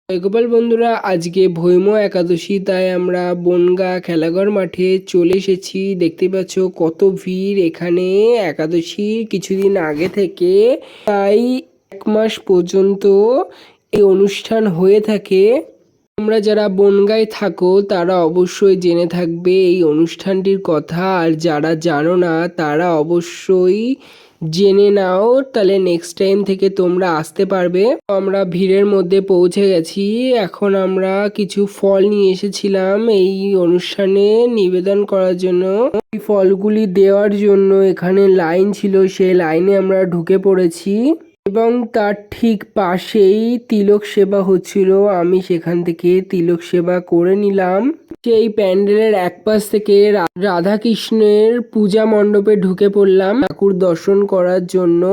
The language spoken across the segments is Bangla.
গোপাল বন্ধুরা, আজকে ভৈম একাদশী, তাই আমরা বনগাঁ খেলাঘর মাঠে চলে এসেছি। দেখতে পাচ্ছ কত ভিড় এখানে। একাদশীর কিছুদিন আগে থেকে তাই 1 মাস পর্যন্ত এই অনুষ্ঠান হয়ে থাকে। তোমরা যারা বনগাঁয় থাকো তারা অবশ্যই জেনে থাকবে এই অনুষ্ঠানটির কথা, আর যারা জানো না তারা অবশ্যই জেনে নাও, তাহলে নেক্সট টাইম থেকে তোমরা আসতে পারবে। আমরা ভিড়ের মধ্যে পৌঁছে গেছি। এখন আমরা কিছু ফল নিয়ে এসেছিলাম এই অনুষ্ঠানে নিবেদন করার জন্য। এই ফলগুলি দেওয়ার জন্য এখানে লাইন ছিল, সেই লাইনে আমরা ঢুকে পড়েছি এবং তার ঠিক পাশেই তিলক সেবা হচ্ছিল। আমি সেখান থেকে তিলক সেবা করে নিলাম। সেই প্যান্ডেলের এক পাশ থেকে রাধা কৃষ্ণের পূজা মণ্ডপে ঢুকে পড়লাম ঠাকুর দর্শন করার জন্য।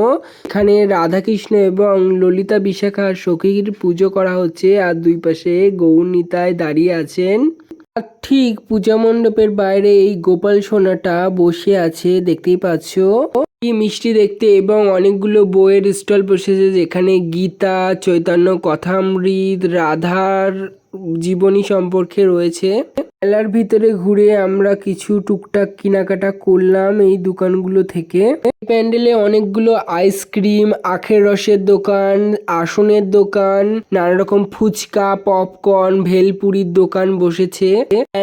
এখানে রাধা কৃষ্ণ এবং ললিতা বিশাখার সখীর পুজো করা হচ্ছে, আর দুই পাশে গৌর নিতাই দাঁড়িয়ে আছেন। আর ঠিক পূজা মণ্ডপের বাইরে এই গোপাল সোনাটা বসে আছে, দেখতেই পাচ্ছ। কি মিষ্টি দেখতে, এবং অনেকগুলো বইয়ের স্টল বসেছে যেখানে গীতা, চৈতন্য কথামৃত, রাধার জীবনী সম্পর্কে রয়েছে। মেলার ভিতরে ঘুরে আমরা কিছু টুকটাক কেনাকাটা করলাম এই দোকানগুলো থেকে। প্যান্ডেলে অনেকগুলো আইসক্রিম, আখের রসের দোকান, আসনের দোকান, নানা রকম ফুচকা, পপকর্ন, ভেলপুরির দোকান বসেছে।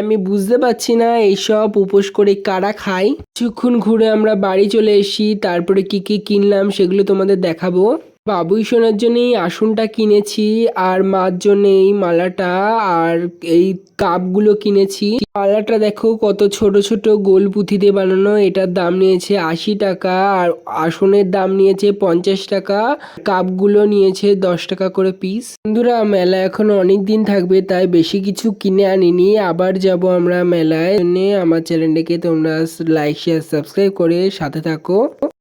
আমি বুঝতে পারছি না এইসব উপোস করে কারা খায়। কিছুক্ষণ ঘুরে আমরা বাড়ি চলে এসি, তারপরে কি কি কিনলাম সেগুলো তোমাদের দেখাবো। বাবুই সোনার জন্য এই আসনটা কিনেছি, আর মার জন্য এই মালাটা আর এই কাপগুলো কিনেছি। মালাটা দেখো কত ছোট ছোট গোল পুঁথি দিয়ে বানানো, এটার দাম নিয়েছে 80 টাকা, আর আসনের দাম নিয়েছে 50 টাকা, কাপগুলো নিয়েছে 10 টাকা করে পিস। বন্ধুরা, মেলা এখন অনেক দিন থাকবে, তাই বেশি কিছু কিনে আনিনি। আবার যাব আমরা মেলায়। আমার চ্যানেলটাকে তোমরা লাইক, শেয়ার, সাবস্ক্রাইব করে সাথে থাকো।